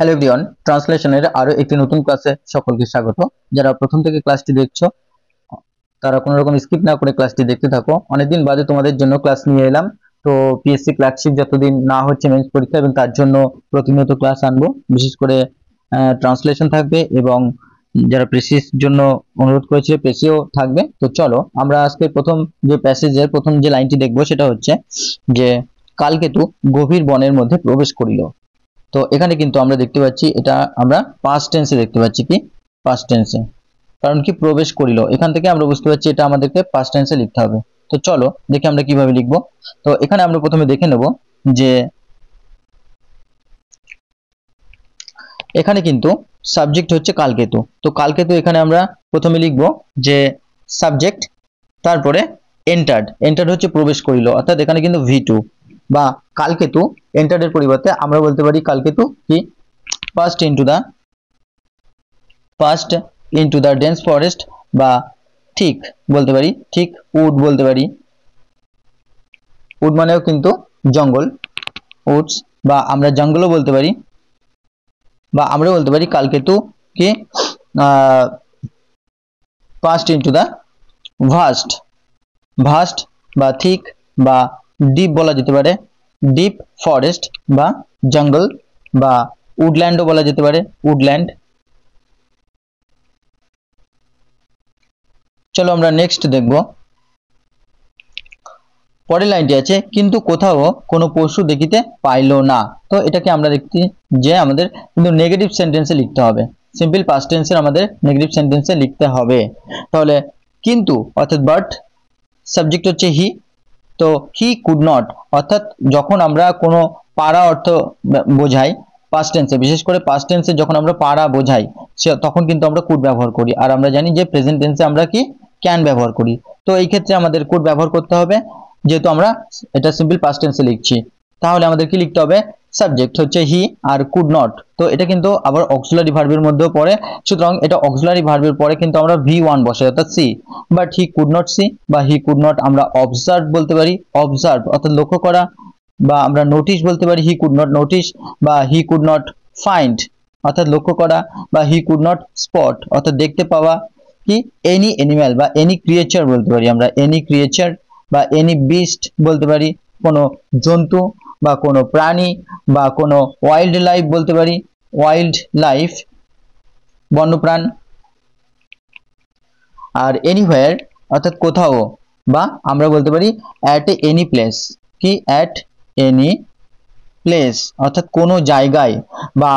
Hello everyone, ট্রান্সলেশনের আরো একটি নতুন ক্লাসে সকলকে স্বাগত। যারা প্রথম থেকে ক্লাসটি দেখছো তারা কোনো রকম স্কিপ না করে ক্লাসটি দেখতে থাকো। অনেকদিন বাদে তোমাদের জন্য ক্লাস নিয়ে এলাম। তো পিএসসি ক্লার্কশিপ যতদিন না হচ্ছে মেন্স পরীক্ষা, এবং তার জন্য প্রতিনিয়ত ক্লাস আনবো। বিশেষ করে ট্রান্সলেশন থাকবে, এবং যারা প্রেসির জন্য অনুরোধ করেছিল প্রেসিও থাকবে। তো চলো আমরা আজকে প্রথম যে প্যাসেজের প্রথম যে লাইনটি দেখবো সেটা হচ্ছে যে কালকেতু গভীর বনের মধ্যে প্রবেশ করিল। তো এখানে কিন্তু আমরা দেখতে পাচ্ছি এটা আমরা পাস্ট টেন্সে দেখতে পাচ্ছি, কি পাস্ট টেন্সে, কারণ কি প্রবেশ করিল। এখান থেকে আমরা বুঝতে পারছি এটা আমাদেরকে পাস্ট টেন্সে লিখতে হবে। তো চলো দেখি আমরা কিভাবে লিখবো। তো এখানে আমরা প্রথমে দেখে নেব যে এখানে কিন্তু সাবজেক্ট হচ্ছে কালকেতু। তো কালকেতু এখানে আমরা প্রথমে লিখবো যে সাবজেক্ট, তারপরে এন্টার্ড। এন্টার্ড হচ্ছে প্রবেশ করিল, অর্থাৎ এখানে কিন্তু V2 বা কালকেতু এন্টার্ডের পরিবর্তে আমরা বলতে পারি কালকেতু কি passed into the dense forest, বা ঠিক বলতে পারি, ঠিক উড বলতে পারি। উড মানেও কিন্তু জঙ্গল, উডস, বা আমরা জঙ্গলও বলতে পারি, বা আমরা বলতে পারি কালকেতু কি পাস্ট ইনটু দা ভাস্ট বা ঠিক বা ডিপ বলা যেতে পারে, ডিপ ফরেস্ট বা জঙ্গল, বা উডল্যান্ডও বলা যেতে পারে, উডল্যান্ড। চলো আমরা নেক্সট দেখব। পরের লাইনটি আছে কিন্তু কোথাও কোনো পশু দেখিতে পাইল না। তো এটাকে আমরা দেখছি যে আমাদের কিন্তু নেগেটিভ সেন্টেন্সে লিখতে হবে। সিম্পল পাস্ট টেন্সের আমাদের নেগেটিভ সেন্টেন্সে লিখতে হবে। তাহলে কিন্তু অর্থাৎ বাট, সাবজেক্ট হচ্ছে হি। তো হি কুড নট, অর্থাৎ যখন আমরা কোনো পারা অর্থ বোঝাই পাস্ট টেন্সে, বিশেষ করে পাস্ট টেন্সে যখন আমরা পারা বোঝাই তখন কিন্তু আমরা কুড ব্যবহার করি। আর আমরা জানি যে প্রেজেন্ট টেন্সে আমরা কি ক্যান ব্যবহার করি। তো এই ক্ষেত্রে আমাদের কুড ব্যবহার করতে হবে, যেহেতু আমরা এটা সিম্পল পাস্ট টেন্সে লিখছি। তাহলে আমাদের কি লিখতে হবে, সাবজেক্ট হচ্ছে হি আর কুড নট। তো এটা কিন্তু আবার অক্সিলারি ভার্বের মধ্যেও পড়ে, সুতরাং এটা অক্সিলারি ভার্বের পরে কিন্তু আমরা V1 বসাই, অর্থাৎ see. But he could not see বা হি কুড নট আমরা অবজার্ভ বলতে পারি, অবজার্ভ অর্থাৎ লক্ষ্য করা, বা আমরা নোটিশ বলতে পারি, হি কুড নট নোটিশ, বা হি কুড নট ফাইন্ড অর্থাৎ লক্ষ্য করা, বা হি কুড নট স্পট অর্থাৎ দেখতে পাওয়া। কি এনি অ্যানিম্যাল বা এনি ক্রিয়েচার বলতে পারি আমরা, এনি ক্রিয়েচার বা এনি বিস্ট বলতে পারি, কোনো জন্তু বা কোনো প্রাণী, বা কোনো ওয়াইল্ড লাইফ বলতে পারি, ওয়াইল্ড লাইফ বন্যপ্রাণ। আর এনিহোয়ার অর্থাৎ কোথাও, বা আমরা বলতে পারি অ্যাট এনি প্লেস, কি অ্যাট এনি প্লেস অর্থাৎ কোনো জায়গায়, বা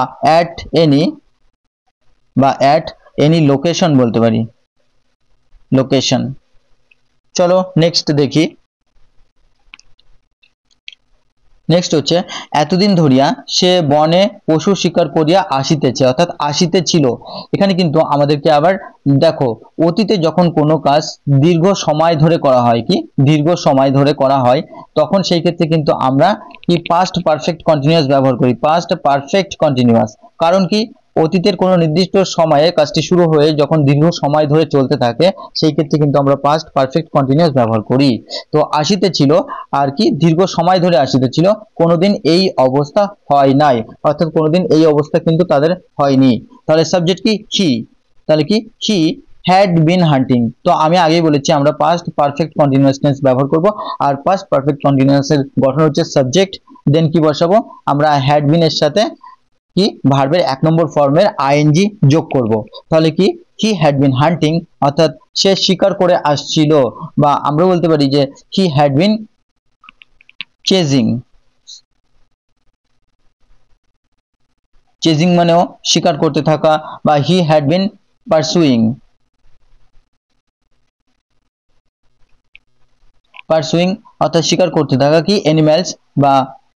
অ্যাট এনি লোকেশন বলতে পারি, লোকেশন। চলো নেক্সট দেখি। নেক্সট হচ্ছে এতদিন ধরিয়া সে বনে পশু শিকার করিয়া আসিতেছে, অর্থাৎ আসিতেছিল। এখানে কিন্তু আমাদেরকে আবার দেখো, অতীতে যখন কোনো কাজ দীর্ঘ সময় ধরে করা হয়, কি দীর্ঘ সময় ধরে করা হয়, তখন সেই ক্ষেত্রে কিন্তু আমরা কি পাস্ট পারফেক্ট কন্টিনিউয়াস ব্যবহার করি, পাস্ট পারফেক্ট কন্টিনিউয়াস। কারণ কি অতীতের কোনো নির্দিষ্ট সময়ে কাজটি শুরু হয়ে যখন দীর্ঘ সময় ধরে চলতে থাকে, সেই ক্ষেত্রে কিন্তু আমরা পাস্ট পারফেক্ট কন্টিনিউয়াস ব্যবহার করি। তো আসিতেছিল আর কি দীর্ঘ সময় ধরে আসিতেছিল, কোনোদিন এই অবস্থা হয় নাই, অর্থাৎ কোনোদিন এই অবস্থা কিন্তু তাদের হয়নি। তাহলে সাবজেক্ট কি হি, তাহলে কি হি হ্যাড বিন হান্টিং। তো আমি আগেই বলেছি আমরা পাস্ট পারফেক্ট কন্টিনিউয়াস টেন্স ব্যবহার করব। আর পাস্ট পারফেক্ট কন্টিনিউয়াস এর গঠন হচ্ছে সাবজেক্ট, দেন কি বসাবো আমরা হ্যাড বিন এর সাথে কি ভার্বের 1 নম্বর ফর্মের আইএনজি যোগ করব। তাহলে কি হি হ্যাড বিন হান্টিং অর্থাৎ সে শিকার করে আসছিল, বা আমরা বলতে পারি যে he had been chasing. Chasing মানেও শিকার করতে থাকা, বা he had been pursuing. Pursuing অর্থাৎ শিকার করতে থাকা কি অ্যানিম্যালস বা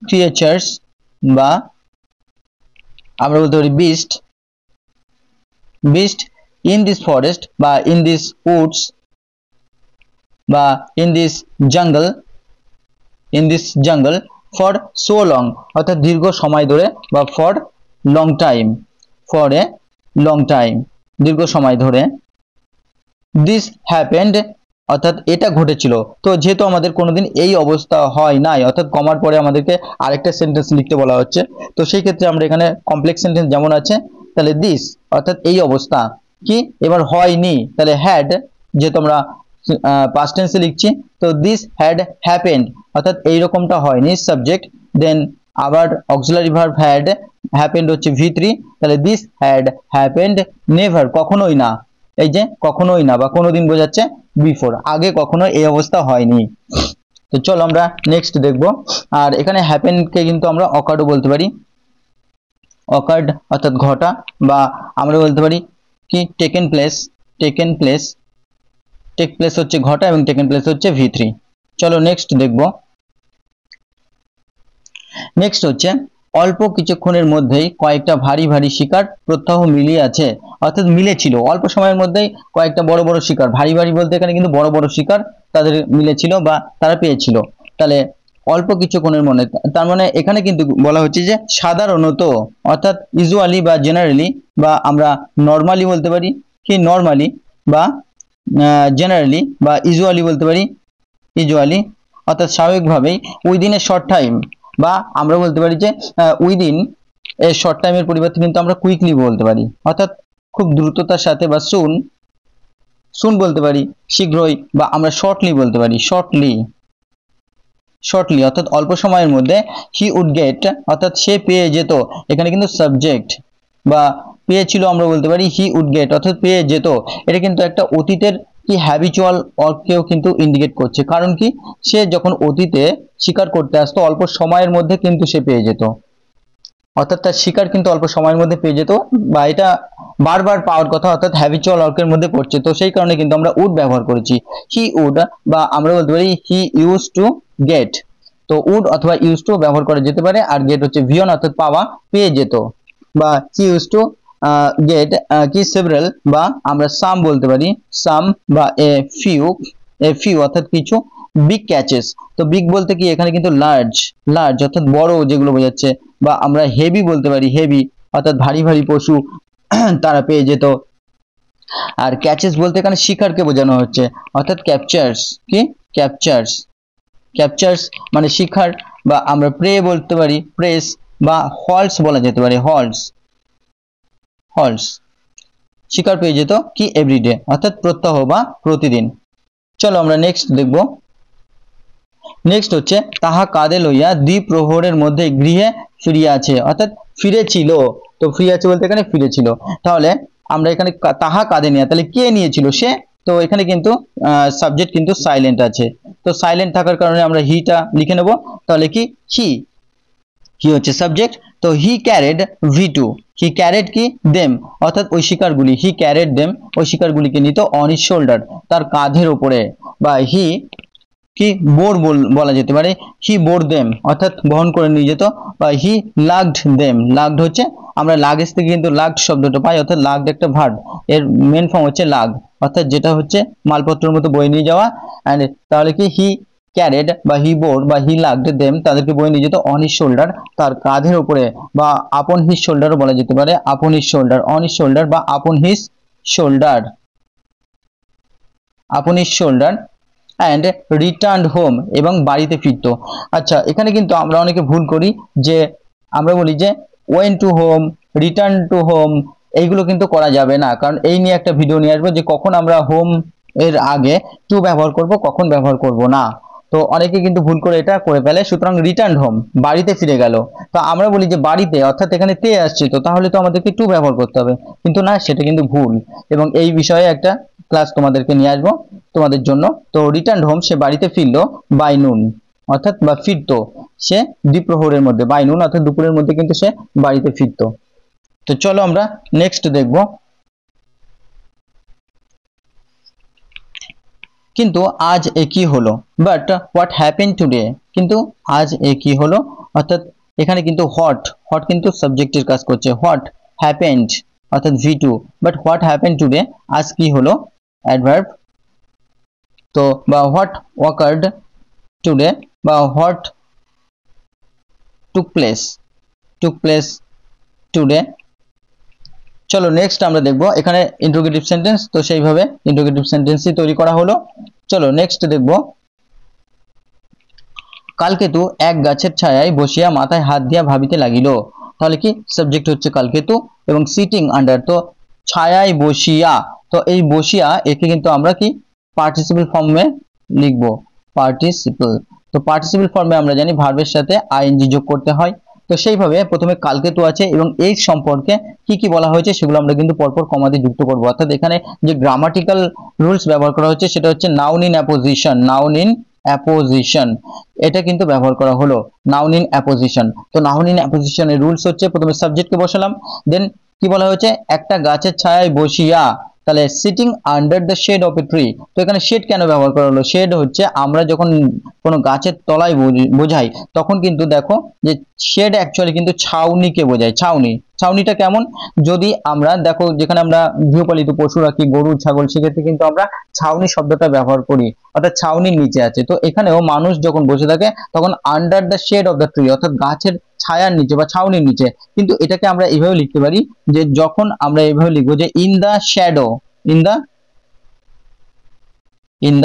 ক্রিয়েচার্স, বা আমরা বলতে পারি বিস্ট ইন দিস ফরেস্ট, বা ইন দিস উডস, বা ইন দিস জঙ্গল ফর সো লং অর্থাৎ দীর্ঘ সময় ধরে, বা for long time, for a long time দীর্ঘ সময় ধরে। দিস হ্যাপেন্ড অর্থাৎ এটা ঘটেছিল। তো যেহেতু আমাদের কোনোদিন এই অবস্থা হয় নাই, অর্থাৎ কমার পরে আমাদেরকে আরেকটা সেন্টেন্স লিখতে বলা হচ্ছে, তো সেই ক্ষেত্রে আমরা এখানে কমপ্লেক্স সেন্টেন্স যেমন আছে, তাহলে দিস অর্থাৎ এই অবস্থা কি, এবার হয়নি, তাহলে হ্যাড, যেহেতু আমরা পাস্ট টেন্সে লিখছি, তো দিস হ্যাড হ্যাপেন্ড অর্থাৎ এইরকমটা হয়নি সাবজেক্ট, দেন আবার অক্সিলারি ভার্ব হ্যাড, হ্যাপেন্ড হচ্ছে V3, তাহলে দিস হ্যাড হ্যাপেন্ড নেভার, কখনোই না, এই যে কখনোই না বা কোনোদিন বোঝাচ্ছে বিফোর, আগে কখনো এই অবস্থা হয়নি। তো চলো আমরা নেক্সট দেখব। আর এখানে হ্যাপেন কে কিন্তু আমরা অকার্ডও বলতে পারি, অকার্ড অর্থাৎ ঘটা, বা আমরা বলতে পারি কি taken place, taken place, take place হচ্ছে ঘটা এবং টেকেন প্লেস হচ্ছে V3। চলো নেক্সট দেখব। নেক্সট হচ্ছে অল্প কিছুক্ষণের মধ্যেই কয়েকটা ভারী ভারী শিকার প্রত্যহ মিলিয়ে আছে, অর্থাৎ মিলেছিল অল্প সময়ের মধ্যেই কয়েকটা বড় বড় শিকার, ভারী ভারী বলতে এখানে কিন্তু বড় বড় শিকার তাদের মিলেছিল বা তারা পেয়েছিল। তাহলে অল্প কিছুক্ষণের মধ্যে, তার মানে এখানে কিন্তু বলা হচ্ছে যে সাধারণত অর্থাৎ ইউজুয়ালি বা জেনারেলি, বা আমরা নর্মালি বলতে পারি কি নর্মালি, বা জেনারেলি, বা ইউজুয়ালি বলতে পারি ইউজুয়ালি, অর্থাৎ স্বাভাবিকভাবেই উইদিন এ শর্ট টাইম, বা আমরা বলতে পারি যে উইদিন এ শর্ট টাইমের পরিবর্তে কিন্তু আমরা কুইকলি বলতে পারি, অর্থাৎ খুব দ্রুততার সাথে, বা সুন, সুন বলতে পারি শীঘ্রই, বা আমরা শর্টলি বলতে পারি শর্টলি, শর্টলি অর্থাৎ অল্প সময়ের মধ্যে, হি উড গেট অর্থাৎ সে পেয়ে যেত, এখানে কিন্তু সাবজেক্ট, বা পেয়েছিল আমরা বলতে পারি হি উড গেট অর্থাৎ পেয়ে যেত, এটা কিন্তু একটা অতীতের কি হ্যাবিচুয়াল ওয়ার্ককেও কিন্তু ইন্ডিকেট করছে, কারণ কি সে যখন অতীতে শিকার করতে আসতো অল্প সময়ের মধ্যে কিন্তু সে পেয়ে যেত, অর্থাৎ তার শিকার কিন্তু অল্প সময়ের মধ্যে পেয়ে যেত, বা এটা বারবার পাওয়ার কথা, অর্থাৎ হ্যাবিচুয়াল ওয়ার্কের মধ্যে পড়ছে, তো সেই কারণে কিন্তু আমরা উড ব্যবহার করেছি। হি উড, বা আমরা বলতে পারি হি ইউজ টু গেট, তো উড অথবা ইউজ টু ব্যবহার করা যেতে পারে, আর গেট হচ্ছে ভিয়ন অর্থাৎ পাওয়া, পেয়ে যেত, বা হি ইউজ টু গেট কি সেভারাল, বা আমরা সাম বলতে পারি সাম, বা এ ফিউ অর্থাৎ কিছু, বিগ ক্যাচেস, তো বিগ বলতে কি এখানে কিন্তু লার্জ, লার্জ অর্থাৎ বড় যেগুলো বোঝাচ্ছে, বা আমরা হেভি বলতে পারি হেভি অর্থাৎ ভারী ভারী পশু তারা পেয়ে যেত। আর ক্যাচেস বলতে এখানে শিকারকে বোঝানো হচ্ছে, অর্থাৎ ক্যাপচার্স, কি ক্যাপচার্স, ক্যাপচার্স মানে শিকার, বা আমরা প্রে বলতে পারি প্রেস, বা হলস বলা যেতে পারে হলস, হলস, শিকার পেয়ে যেত কি এভরিডে অর্থাৎ প্রত্যহ বা প্রতিদিন। চলো আমরা নেক্সট দেখব। নেক্সট হচ্ছে তাহা কাঁধে লইয়া দ্বিপ্রহরের মধ্যে গৃহে ফিরিয়াছে, অর্থাৎ ফিরেছিল, তো ফিরিয়াছে বলতে এখানে ফিরেছিল, তাহলে আমরা এখানে তাহা কাঁধে নিয়ে, তাহলে কে নিয়েছিল সে, তো এখানে কিন্তু সাবজেক্ট কিন্তু সাইলেন্ট আছে, তো সাইলেন্ট থাকার কারণে আমরা হিটা লিখে নেব, তাহলে কি হি হচ্ছে সাবজেক্ট, তো হি ক্যারেড V2, হি ক্যারেড কি দেম অর্থাৎ ওই শিকারগুলি, হি ক্যারেড দেম ওই শিকারগুলিকে নিত অন হিজ শোল্ডার তার কাঁধের উপরে, বা হি কি বোর বলা যেতে পারে, হি বোর দেম অর্থাৎ বহন করে নিয়ে যেত, বা হি লাগড দেম, লাগড হচ্ছে আমরা লাগেজ থেকে কিন্তু লাগড শব্দটা পাই, অর্থাৎ লাগড একটা ভার্ব, এর মেন ফর্ম হচ্ছে লাগ, অর্থাৎ যেটা হচ্ছে মালপত্রের মতো বয়ে নিয়ে যাওয়া, এন্ড তাহলে কি হি ক্যারেড বা হি বোর বা হি লাগড দেম তাদেরকে বয়ে নিয়ে যেত অন হিজ শোল্ডার তার কাঁধের উপরে, বা আপন হিজ শোল্ডারও বলা যেতে পারে, upon his shoulder, on his shoulder বা upon his shoulder, upon his shoulder and returned home এবং বাড়িতে ফিরতো। আচ্ছা এখানে কিন্তু আমরা অনেকে ভুল করি, যে আমরা বলি যে went to home, return to home, এইগুলো কিন্তু করা যাবে না, কারণ এই নিয়ে একটা ভিডিও নিয়ে আসবো যে কখন আমরা হোম এর আগে টু ব্যবহার করব, কখন ব্যবহার করব না, তো অনেকে কিন্তু ভুল করে এটা করে ফেলে, সুতরাং রিটার্ন হোম বাড়িতে ফিরে গেল, তো আমরা বলি যে বাড়িতে অর্থাৎ এখানে তে আসছে, তো তাহলে তো আমাদেরকে টু ব্যবহার করতে হবে, কিন্তু না, সেটা কিন্তু ভুল, এবং এই বিষয়ে একটা ক্লাস তোমাদেরকে নিয়ে আসবো তোমাদের জন্য। তো রিটার্ন হোম সে বাড়িতে ফিরলো বাই নুন, অর্থাৎ বা ফিরতো সে দ্বিপ্রহরের মধ্যে, বাই নুন অর্থাৎ দুপুরের মধ্যে কিন্তু সে বাড়িতে ফিরতো। তো চলো আমরা নেক্সট দেখব। কিন্তু আজ একই হলো, বাট হোয়াট হ্যাপেন টুডে, কিন্তু আজ একই হলো, অর্থাৎ এখানে কিন্তু হোয়াট কিন্তু সাবজেক্টের কাজ করছে, হোয়াট হ্যাপেন্ড অর্থাৎ V2, but what happen today আজ কি হলো অ্যাডভার্ব, তো বা হোয়াট ওয়াকার্ড টুডে, বা হোয়াট টুক প্লেস টুডে। চলো নেক্সট আমরা দেখব এখানে ইন্টারোগেটিভ সেন্টেন্স, তো সেইভাবে ইন্টারোগেটিভ সেন্টেন্সই তৈরি করা হলো। চলো নেক্সট দেখবো, কালকেতু এক গাছের ছায়ায় বসিয়া মাথায় হাত দিয়া ভাবিতে লাগিল। তাহলে কি সাবজেক্ট হচ্ছে কালকেতু এবং সিটিং আন্ডার, তো ছায়ায় বসিয়া, তো এই বসিয়া একে কিন্তু আমরা কি পার্টিসিপল ফর্মে লিখবো, পার্টিসিপল। তো পার্টিসিপল ফর্মে আমরা জানি ভার্বের সাথে আইএনজি যোগ করতে হয়। তো সেইভাবে প্রথমে কালকেতু আছে এবং এই সম্পর্কে কি কি বলা হয়েছে সেগুলো আমরা কিন্তু পরপর কমা দিয়ে যুক্ত করবো। অর্থাৎ এখানে যে গ্রামাটিক্যাল রুলস ব্যবহার করা হচ্ছে সেটা হচ্ছে noun in apposition, noun in apposition, এটা কিন্তু ব্যবহার করা হলো নাউন ইন অ্যাপোজিশন। তো নাউন ইন অ্যাপোজিশনের রুলস হচ্ছে প্রথমে সাবজেক্টকে বসালাম, দেন কি বলা হয়েছে একটা গাছের ছায়ায় বসিয়া, তাহলে sitting under the shade of a tree. তো এখানে শেড কেন ব্যবহার করা হলো, শেড হচ্ছে আমরা যখন কোনো গাছের তলায় বোঝাই তখন কিন্তু দেখো যে শেড অ্যাকচুয়ালি কিন্তু ছাউনিকে বোঝায়। ছাউনি, ছাউনিটা কেমন, যদি আমরা দেখো যেখানে আমরা গৃহপালিত পশু রাখি গরু ছাগল, সেক্ষেত্রে কিন্তু আমরা ছাউনি শব্দটা ব্যবহার করি, অর্থাৎ ছাউনির নিচে আছে। তো এখানেও মানুষ যখন বসে থাকে তখন under the shade of the tree, অর্থাৎ গাছের ছায়ার নিচে বা ছাউনির নিচে। কিন্তু এটাকে আমরা এইভাবে লিখতে পারি যে যখন আমরা এইভাবে লিখবো যে in the shadow, in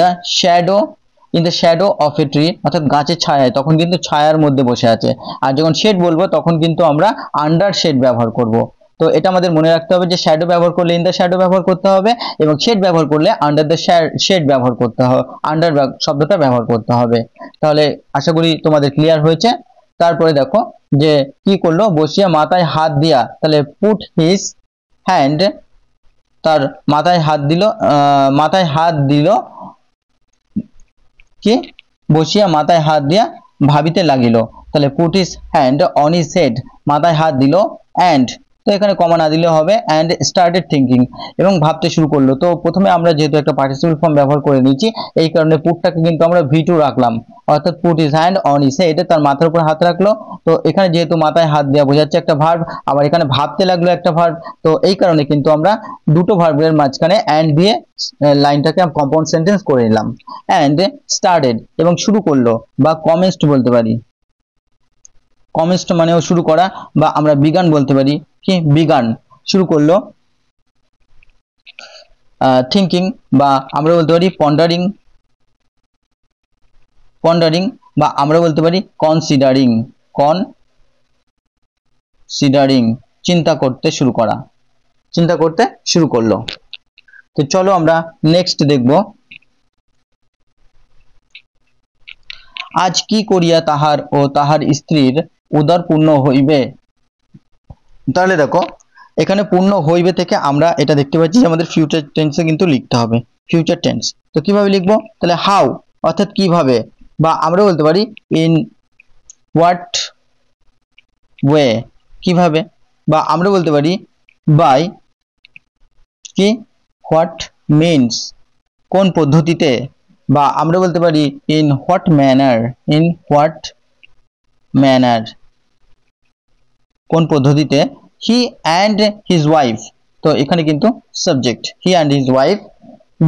the shadow, in the shadow of a tree, অর্থাৎ গাছের ছায়ায়, তখন কিন্তু ছায়ার মধ্যে বসে আছে। আর যখন শেড বলবো তখন কিন্তু আমরা আন্ডার শেড ব্যবহার করব। তো এটা আমাদের মনে রাখতে হবে যে শ্যাডো ব্যবহার করলে ইন দ্য শ্যাডো ব্যবহার করতে হবে এবং শেড ব্যবহার করলে আন্ডার দ্য শেড ব্যবহার করতে হবে, আন্ডার শব্দটা ব্যবহার করতে হবে। তাহলে আশা করি তোমাদের ক্লিয়ার হয়েছে। তারপরে দেখো যে কি করলো, বসিয়া মাথায় হাত দিয়া, তাহলে পুট হিজ হ্যান্ড, তার মাথায় হাত দিল, মাথায় হাত দিল, কি বসিয়া মাথায় হাত দিয়া ভাবিতে লাগিল। তাহলে put his hand on his head, মাথায় হাত দিল অ্যান্ড, তো এখানে কমা না দিলে হবে অ্যান্ড স্টার্টেড থিঙ্কিং, এবং ভাবতে শুরু করলো। তো প্রথমে আমরা যেহেতু একটা পার্টিসিপল ফর্ম ব্যবহার করে নিয়েছি এই কারণে পুটটাকে কিন্তু আমরা ভি2 রাখলাম, অর্থাৎ put his hand on his head, তার মাথার উপর হাত রাখলো। তো এখানে যেহেতু মাথায় হাত দেওয়া বোঝাচ্ছে একটা ভার্ব, আবার এখানে ভাবতে লাগলো একটা ভার্ব, তো এই কারণে কিন্তু আমরা দুটো ভার্বের মাঝখানে অ্যান্ড দিয়ে লাইনটাকে কম্পাউন্ড সেন্টেন্স করে নিলাম। অ্যান্ড স্টার্টেড, এবং শুরু করলো বা কমেন্সড বলতে পারি, কমেন্সড মানেও শুরু করা, বা আমরা বিগান বলতে পারি, কি বিগান শুরু করলো, থিঙ্কিং, বা আমরা বলতে পারি পন্ডারিং, পন্ডারিং, বা আমরা বলতে পারি কনসিডারিং, কনসিডারিং, চিন্তা করতে শুরু করা, চিন্তা করতে শুরু করলো। তো চলো আমরা নেক্সট দেখব, আজ কি করিয়া তাহার ও তাহার স্ত্রীর উদর পূর্ণ হইবে। তাহলে দেখো এখানে পূর্ণ হইবে থেকে আমরা এটা দেখতে পাচ্ছি যে আমাদের ফিউচার টেন্সে কিন্তু লিখতে হবে, ফিউচার টেন্স। তো কিভাবে লিখবো, তাহলে হাউ, অর্থাৎ কিভাবে, বা আমরা বলতে পারি ইন হোয়াট ওয়ে, কিভাবে, বা আমরা বলতে পারি বাই, কি হোয়াট মিনস, কোন পদ্ধতিতে, বা আমরা বলতে পারি in what manner, in what manner, কোন পদ্ধতিতে। হি অ্যান্ড হিজ ওয়াইফ, তো এখানে কিন্তু subject he and his wife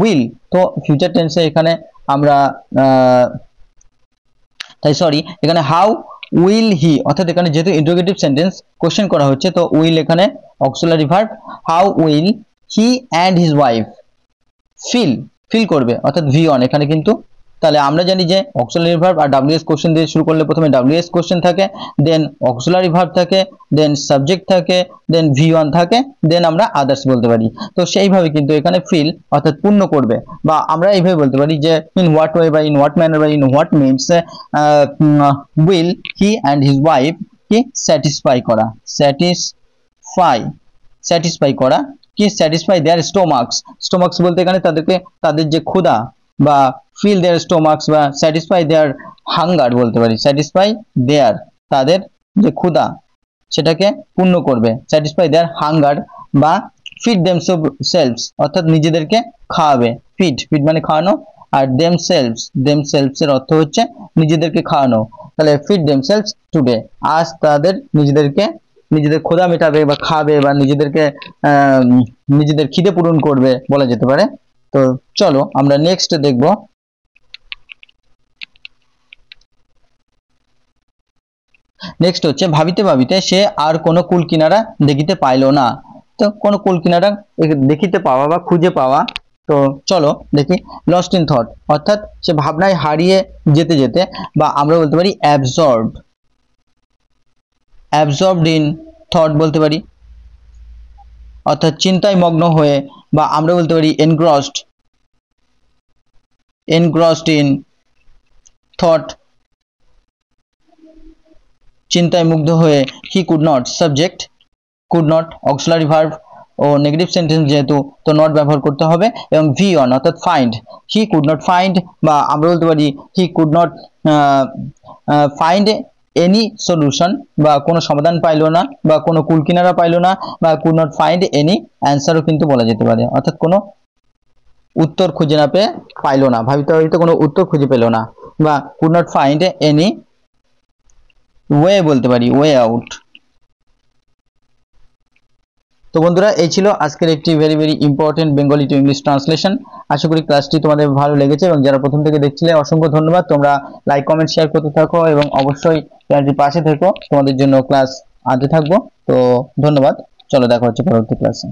will, তো ফিউচার টেন্সে এখানে আমরা তাই সরি এখানে হাউ উইল হি, অর্থাৎ এখানে যেহেতু ইন্টারোগেটিভ সেন্টেন্স কোশ্চেন করা হচ্ছে তো উইল এখানে auxiliary verb, how will he and his wife feel, feel করবে, অর্থাৎ ভি অন এখানে কিন্তু। তাহলে আমরা জানি যে অক্সিলারি ভার্ব আর ডব্লিউএস কোশ্চেন দিয়ে শুরু করলে প্রথমে ডব্লিউএস কোশ্চেন থাকে, দেন অক্সিলারি ভার্ব থাকে, দেন সাবজেক্ট থাকে, দেন ভি ওয়ান থাকে, দেন আমরা আদার্স বলতে পারি। তো সেইভাবে কিন্তু এখানে ফিল অর্থাৎ পূর্ণ করবে, বা আমরা এইভাবে বলতে পারি যে ইন হোয়াট ওয়ে বা ইন হোয়াট ম্যানার বা in what means will he and his wife কি স্যাটিসফাই করা, স্যাটিসফাই, স্যাটিসফাই করা, কি স্যাটিসফাই দেয়ার স্টোমাক্স, স্টোমাক্স বলতে এখানে তাদেরকে তাদের যে ক্ষুধা, বা ফিল দেয়ার স্টোমাক্স, বা স্যাটিসফাই দেয়ার হাঙ্গার বলতে পারি, স্যাটিসফাই দেয়ার তাদের যে ক্ষুধা সেটাকে পূর্ণ করবে, স্যাটিসফাই দেয়ার হাঙ্গার, বা ফিড দেমসেলভস অর্থাৎ নিজেদেরকে খাওয়াবে, ফিড, ফিড মানে খাওয়ানো, আর দেমসেলভস, দেমসেলভস এর অর্থ হচ্ছে নিজেদেরকে খাওয়ানো। তাহলে ফিড দেমসেলভস টুডে, আজ তাদের নিজেদেরকে নিজেদের ক্ষুধা মেটাবে বা খাবে, বা নিজেদেরকে নিজেদের খিদে পূরণ করবে বলা যেতে পারে। তো চলো আমরা নেক্সট দেখব, নেক্সট হচ্ছে ভাবিতে ভাবিতে সে আর কোনো কুল কিনারা দেখিতে পাইল না। তো কোনো কুল কিনারা দেখিতে পাওয়া বা খুঁজে পাওয়া, তো চলো দেখি লস্ট ইন থট অর্থাৎ সে ভাবনায় হারিয়ে যেতে যেতে, বা আমরা বলতে পারি অ্যাবজর্বড ইন থট বলতে পারি, অর্থাৎ চিন্তায় মগ্ন হয়ে, বা আমরা বলতে পারি এনগ্রসড ইন থট, চিন্তায় মুগ্ধ হয়ে। He could not, subject could not auxiliary verb ও নেগেটিভ সেন্টেন্স যেহেতু, তো নট ব্যবহার করতে হবে, এবং ভি অন অর্থাৎ find, he could not find, বা আমরা বলতে পারি he could not find any solution, বা কোনো সমাধান পাইলো না, বা কোনো কুলকিনারা পাইলো না, বা কুড নট ফাইন্ড এনি অ্যান্সারও কিন্তু বলা যেতে পারে, অর্থাৎ কোনো উত্তর খুঁজে না পেয়ে, পাইলো না, ভাবিতে কোনো উত্তর খুঁজে পেল না, বা could not find any way বলতে পারি, ওয়ে আউট। তো বন্ধুরা, এই ছিল আজকের একটি very very important Bengali to English translation. আশা করি ক্লাসটি তোমাদের ভালো লেগেছে, এবং যারা প্রথম থেকে দেখছিলে অসংখ্য ধন্যবাদ। তোমরা লাইক কমেন্ট শেয়ার করতে থাকো, এবং অবশ্যই চ্যানেলটির পাশে থেকো, তোমাদের জন্য ক্লাস আনতে থাকবো। তো ধন্যবাদ, চলো দেখা হচ্ছে পরবর্তী ক্লাসে।